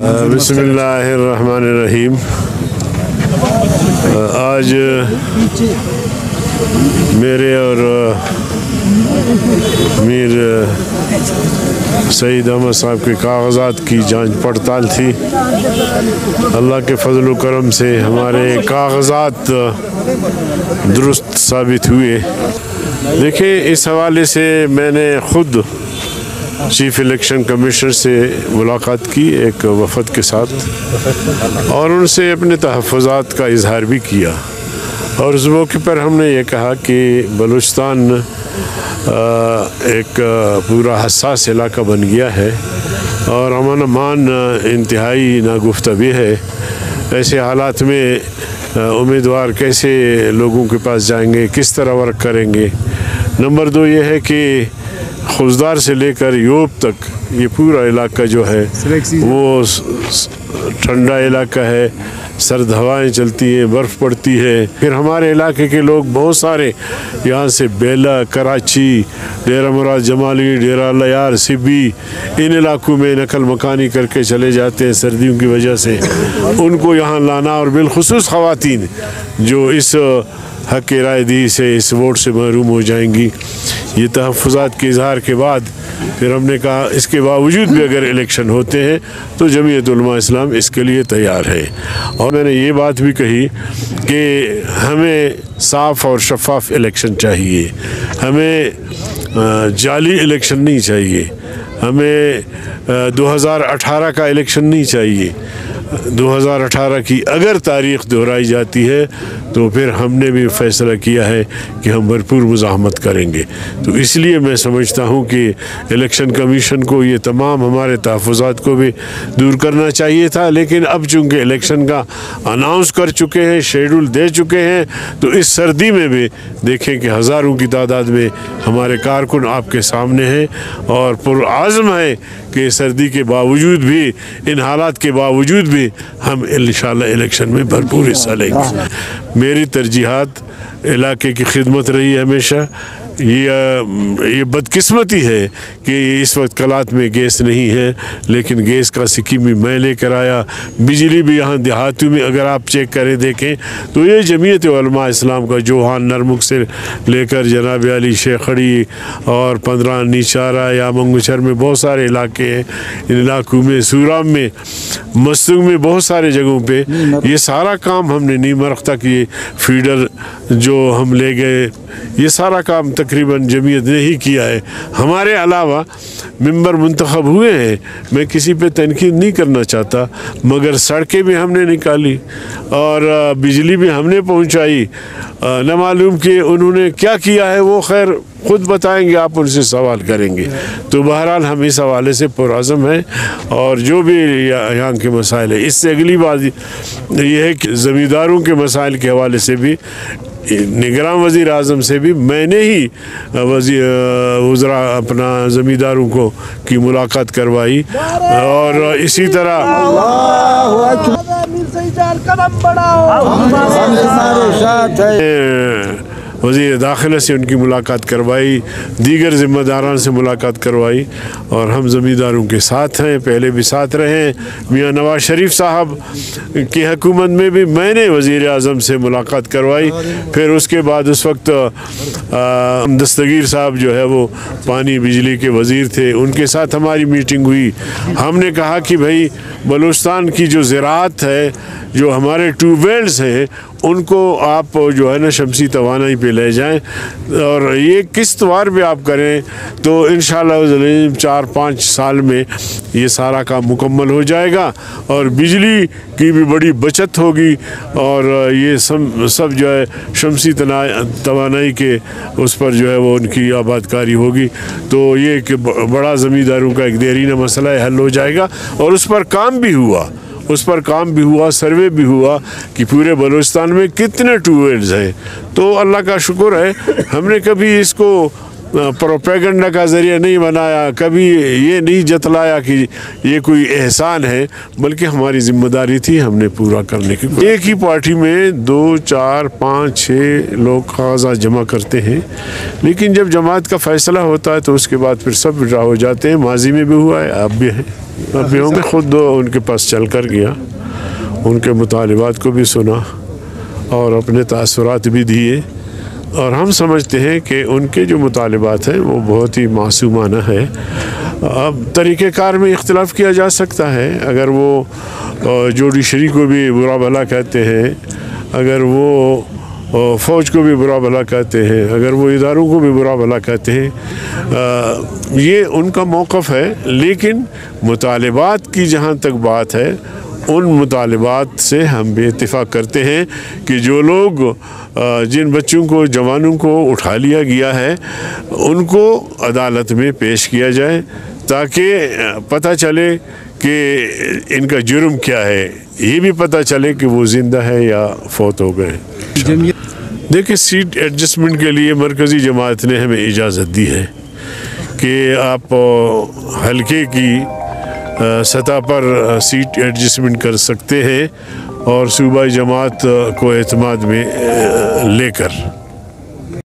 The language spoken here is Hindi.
बिस्मिल्लाहिर्रहमानिर्रहीम। आज मेरे और मीर सईद अहमद साहब के कागज़ात की जांच पड़ताल थी। अल्लाह के फजल करम से हमारे कागज़ात दुरुस्त साबित हुए। देखिए, इस हवाले से मैंने ख़ुद चीफ़ इलेक्शन कमिश्नर से मुलाकात की एक वफ़द के साथ, और उनसे अपने तहफ़्फ़ुज़ात का इजहार भी किया। और उस मौके पर हमने ये कहा कि बलूचिस्तान एक पूरा हसास इलाका बन गया है और अमन अमान इंतहाई नागुफ्तवी है। ऐसे हालात में उम्मीदवार कैसे लोगों के पास जाएंगे, किस तरह वर्क करेंगे। नंबर 2 ये है कि खुजदार से लेकर यूरोप तक ये पूरा इलाका जो है वो ठंडा इलाका है, सर्द हवाएं चलती हैं, बर्फ़ पड़ती है। फिर हमारे इलाके के लोग बहुत सारे यहाँ से बेला, कराची, डेरा मुराद जमाली, डेरा लयार, सिब्बी, इन इलाकों में नकल मकानी करके चले जाते हैं सर्दियों की वजह से। उनको यहाँ लाना, और बिलखुसूस ख़वातीन जो इस हक़ रायदी से, इस वोट से महरूम हो जाएंगी। ये तहफ़्फ़ुज़ात के इजहार के बाद फिर हमने कहा इसके बावजूद भी अगर इलेक्शन होते हैं तो जमीयत उलमा इस्लाम इसके लिए तैयार है। और मैंने ये बात भी कही कि हमें साफ़ और शफ़ाफ़ इलेक्शन चाहिए, हमें जाली इलेक्शन नहीं चाहिए, हमें 2018 का इलेक्शन नहीं चाहिए। 2018 की अगर तारीख़ दोहराई जाती है तो फिर हमने भी फ़ैसला किया है कि हम भरपूर मुज़ाहमत करेंगे। तो इसलिए मैं समझता हूँ कि इलेक्शन कमीशन को ये तमाम हमारे तहफ़्फ़ुज़ात को भी दूर करना चाहिए था। लेकिन अब चूँकि इलेक्शन का अनाउंस कर चुके हैं, शेड्यूल दे चुके हैं, तो इस सर्दी में भी देखें कि हज़ारों की तादाद में हमारे कारकुन आपके सामने हैं और पुरआज़म है कि सर्दी के बावजूद भी, इन हालात के बावजूद भी हम इंशाअल्लाह इलेक्शन में भरपूर हिस्सा लेंगे। मेरी तरजीहात इलाके की खिदमत रही है हमेशा। ये बदकिस्मती है कि इस वक्त कलात में गैस नहीं है, लेकिन गैस का स्कीम भी मैं लेकर आया। बिजली भी यहाँ देहातों में अगर आप चेक करें देखें तो ये जमीयत उलमा इस्लाम का जोहान नरमुख से लेकर जनाब अली शेखड़ी और 15 निचारा या मंगुचर में बहुत सारे इलाके हैं। इन इलाकों में सूराम में, मस्तूंग में, बहुत सारे जगहों पे ये सारा काम हमने नीमरख तक ये फीडर जो हम ले गए, ये सारा काम तकरीबन जमीयत ने ही किया है। हमारे अलावा मेंबर मुंतखब हुए हैं, मैं किसी पे तनकीद नहीं करना चाहता, मगर सड़कें भी हमने निकाली और बिजली भी हमने पहुंचाई। न मालूम कि उन्होंने क्या किया है, वो खैर खुद बताएंगे, आप उनसे सवाल करेंगे। तो बहरहाल हम इस हवाले से पुरअज़म हैं और जो भी यहाँ के मसाइल है, इससे अगली बात यह है कि ज़मींदारों के मसाइल के हवाले से भी निगरान वज़ीर आज़म से भी मैंने ही वज़रा अपना ज़मींदारों को की मुलाकात करवाई। और इसी तरह वज़ीर दाखिला से उनकी मुलाकात करवाई, दीगर ज़िम्मेदारान से मुलाकात करवाई, और हम ज़मींदारों के साथ हैं, पहले भी साथ रहे। मियाँ नवाज शरीफ साहब की हुकूमत में भी मैंने वज़ीर आज़म से मुलाकात करवाई। फिर उसके बाद उस वक्त दस्तगीर साहब जो है वो पानी बिजली के वज़ीर थे, उनके साथ हमारी मीटिंग हुई। हमने कहा कि भाई बलूचिस्तान की जो ज़राअत है, जो हमारे ट्यूबवेल्स हैं, उनको आप जो है ना शमसी तवानाई पे ले जाएं और ये किस्तवार भी आप करें तो इंशाअल्लाह 4-5 साल में ये सारा काम मुकम्मल हो जाएगा और बिजली की भी बड़ी बचत होगी। और ये सब जो है शमसी तवानाई के उस पर जो है वो उनकी आबादकारी होगी। तो ये एक बड़ा ज़मींदारों का एक देरीना मसला है, हल हो जाएगा। और उस पर काम भी हुआ, सर्वे भी हुआ कि पूरे बलूचिस्तान में कितने ट्यूबवेल्स हैं। तो अल्लाह का शुक्र है, हमने कभी इसको प्रोपेगेंडा का ज़रिया नहीं बनाया, कभी ये नहीं जतलाया कि ये कोई एहसान है, बल्कि हमारी ज़िम्मेदारी थी, हमने पूरा करने की। एक ही पार्टी में 2, 4, 5, 6 लोग कागज़ात जमा करते हैं, लेकिन जब जमात का फ़ैसला होता है तो उसके बाद फिर सब विड्रा हो जाते हैं। माजी में भी हुआ है, अब भी है, अब भी मैं ख़ुद उनके पास चल कर गया, उनके मुतालिबात को भी सुना और अपने तासुरात भी दिए। और हम समझते हैं कि उनके जो मुतालिबात हैं वो बहुत ही मासूमाना है। अब तरीक़ेकार में इख्तिलाफ़ किया जा सकता है, अगर वो जुडिशरी को भी बुरा भला कहते हैं, अगर वो फ़ौज को भी बुरा भला कहते हैं, अगर वो इदारों को भी बुरा भला कहते हैं, ये उनका मौक़िफ़ है। लेकिन मुतालिबात की जहाँ तक बात है, उन मुतालिबात से हम भी इत्तिफ़ाक़ करते हैं कि जो लोग जिन बच्चों को, जवानों को उठा लिया गया है, उनको अदालत में पेश किया जाए ताकि पता चले कि इनका जुर्म क्या है, ये भी पता चले कि वो ज़िंदा है या फौत हो गए। देखिए, सीट एडजस्टमेंट के लिए मरकज़ी जमात ने हमें इजाज़त दी है कि आप हल्के की सतह पर सीट एडजस्टमेंट कर सकते हैं और सूबाई जमात को एतमाद में लेकर।